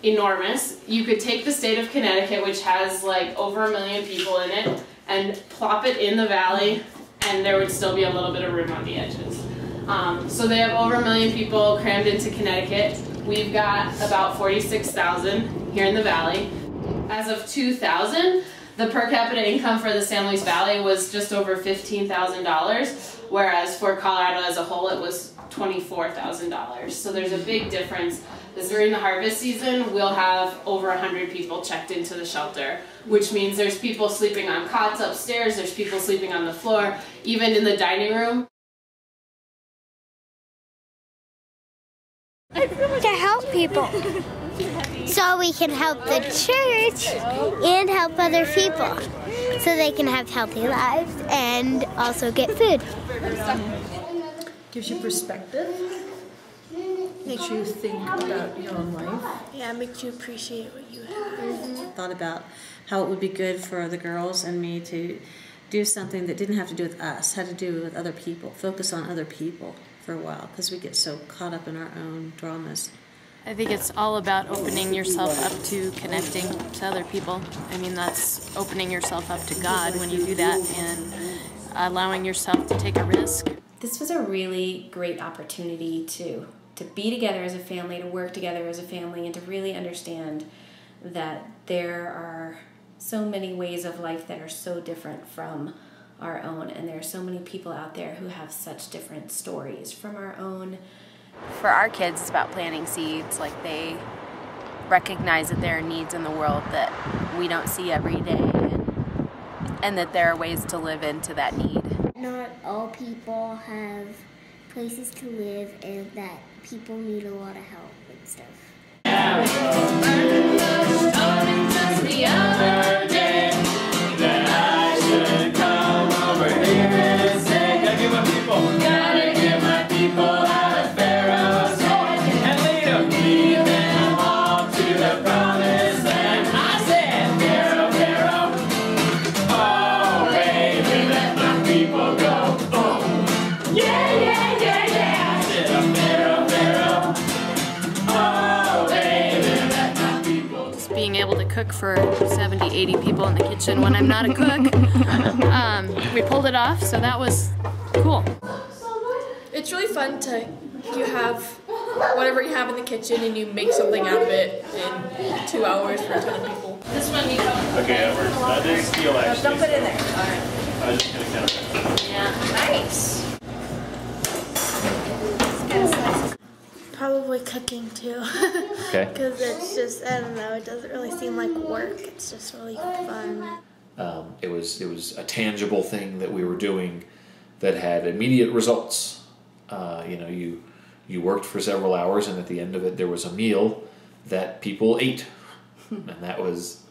enormous. You could take the state of Connecticut, which has like over 1 million people in it, and plop it in the valley, and there would still be a little bit of room on the edges. So they have over 1 million people crammed into Connecticut. We've got about 46,000 here in the valley. As of 2000, the per capita income for the San Luis Valley was just over $15,000, whereas for Colorado as a whole it was $24,000. So there's a big difference. Because during the harvest season, we'll have over 100 people checked into the shelter, which means there's people sleeping on cots upstairs, there's people sleeping on the floor, even in the dining room. To help people, so we can help the church and help other people, so they can have healthy lives and also get food. Gives you perspective, makes you think about your own life. Yeah, it makes you appreciate what you have. Thought about how it would be good for the girls and me to do something that didn't have to do with us, had to do with other people, focus on other people for a while, because we get so caught up in our own dramas. I think it's all about opening yourself up to connecting to other people. I mean, that's opening yourself up to God when you do that, and allowing yourself to take a risk. This was a really great opportunity to be together as a family, to work together as a family, and to really understand that there are so many ways of life that are so different from our own, and there are so many people out there who have such different stories from our own. For our kids, it's about planting seeds. Like, they recognize that there are needs in the world that we don't see every day, and that there are ways to live into that need. Not all people have places to live, and that people need a lot of help and stuff. Being able to cook for 70, 80 people in the kitchen when I'm not a cook. We pulled it off, so that was cool. It's really fun to, you have whatever you have in the kitchen and you make something out of it in 2 hours for a ton of people. This one you go. Okay, that works. That is steel, actually. Don't put it in there. All right. I'm just going to count it. Yeah. Nice. Probably cooking too. Okay. Because it's just, I don't know, it doesn't really seem like work. It's just really fun. It was a tangible thing that we were doing that had immediate results. You know, you worked for several hours, and at the end of it, there was a meal that people ate, and that was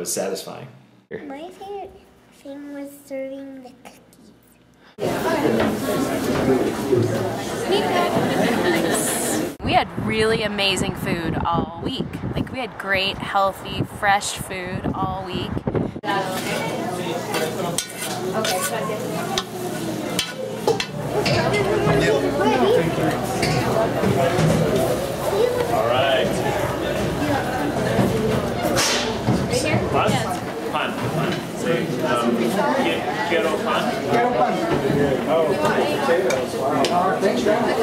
satisfying. My favorite thing was serving the cookies. We had really amazing food all week. Like, we had great, healthy, fresh food all week. All right. Pan? Pan. Say, quiero pan? Quiero pan. Oh, potatoes. Wow. Thanks, man. Is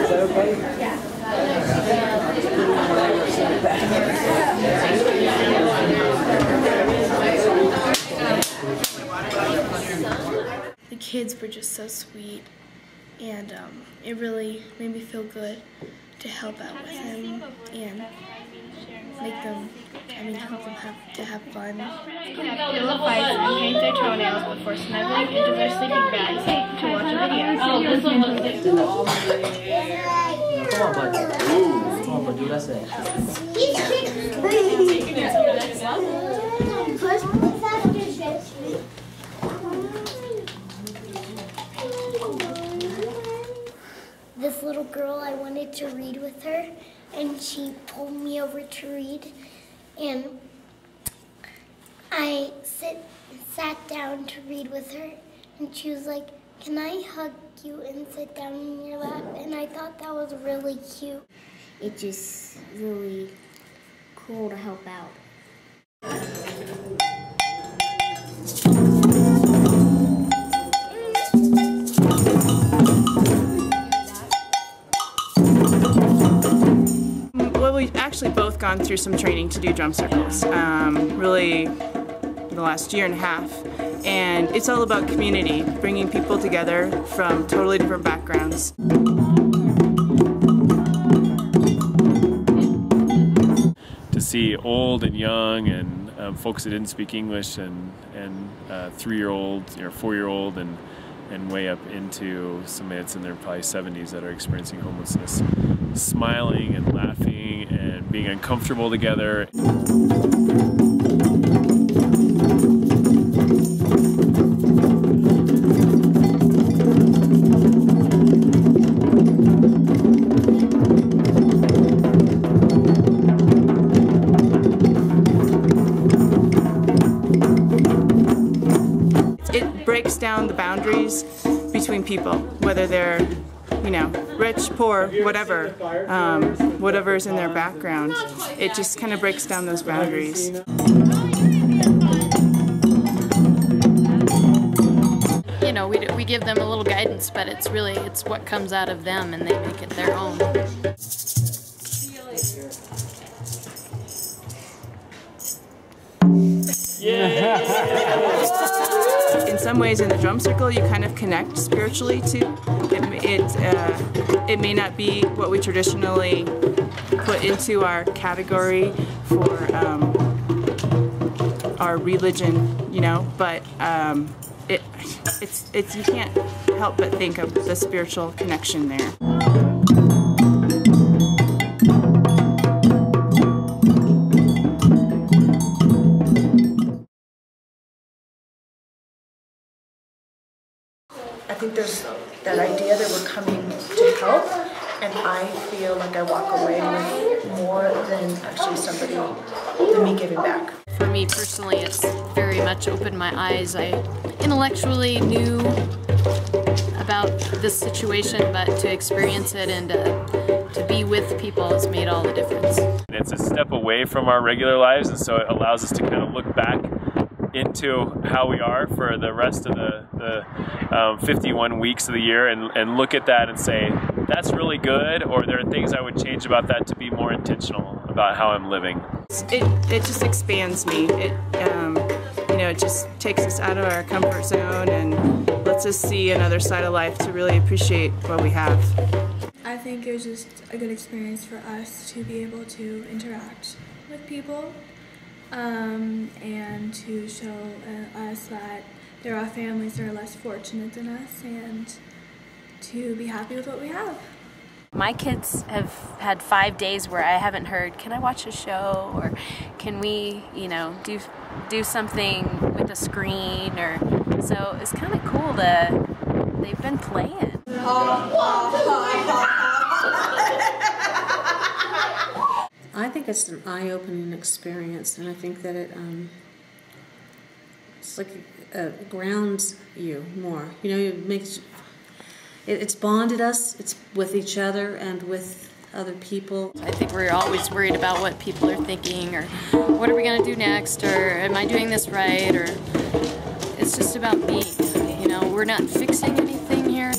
that okay? The kids were just so sweet, and it really made me feel good to help out with them and make them, help them have fun. Little fights and paint their toenails before snuggling into their sleeping bags to watch a video. Oh, this one looks like Come on, bud. Ooh. Come on, bud. Do what I say. This little girl, I wanted to read with her, and she pulled me over to read, and I sat down to read with her, and she was like, "Can I hug you and sit down in your lap?" And I thought that was really cute. it's just really cool to help out. Well, we've actually both gone through some training to do drum circles, really the last year and a half. And it's all about community, bringing people together from totally different backgrounds. To see old and young and folks that didn't speak English and 3-year-old or 4-year-old and way up into somebody that's in their probably 70s that are experiencing homelessness, smiling and laughing and being uncomfortable together. It breaks down the boundaries between people, whether they're, you know, rich, poor, whatever, whatever's in their background. It just kind of breaks down those boundaries. You know, we give them a little guidance, but it's what comes out of them, and they make it their own. In some ways, in the drum circle, you kind of connect spiritually too. It may not be what we traditionally put into our category for our religion, you know, but it's you can't help but think of the spiritual connection there. I think there's that idea that we're coming to help, and I feel like I walk away with more than actually than me giving back. For me personally, it's very much opened my eyes. I intellectually knew about this situation, but to experience it and to be with people has made all the difference. It's a step away from our regular lives, and so it allows us to kind of look back into how we are for the rest of the 51 weeks of the year and look at that and say, that's really good, or there are things I would change about that to be more intentional about how I'm living. It just expands me. You know, it just takes us out of our comfort zone and lets us see another side of life to really appreciate what we have. I think it was just a good experience for us to be able to interact with people and to show us that there are families that are less fortunate than us, and to be happy with what we have. My kids have had 5 days where I haven't heard, can I watch a show, or can we, you know, do something with a screen, or so it's kind of cool they've been playing. I think it's an eye-opening experience, and I think that it's like grounds you more. You know, it's bonded us. It's with each other and with other people. I think we're always worried about what people are thinking, or what are we going to do next, or am I doing this right, or it's just about being. You know, we're not fixing anything here,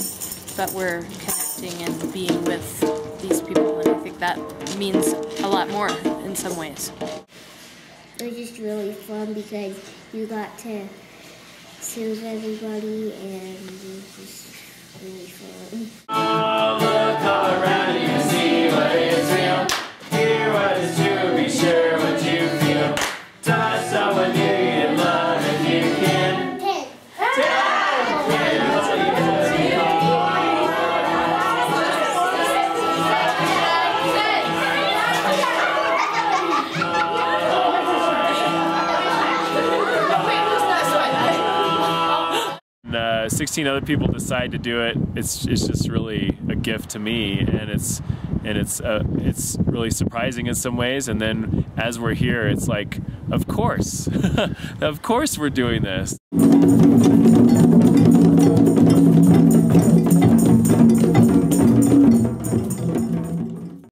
but we're connecting and being with these people, and I think that means a lot more in some ways. It was just really fun because you got to soothe everybody, and it was just really fun. Look all around you, see what is real. Hear what is true, be sure what you feel. Touch someone new you love if you can. And 16 other people decide to do it. It's just really a gift to me, and it's really surprising in some ways. And then as we're here, it's like, of course, of course we're doing this.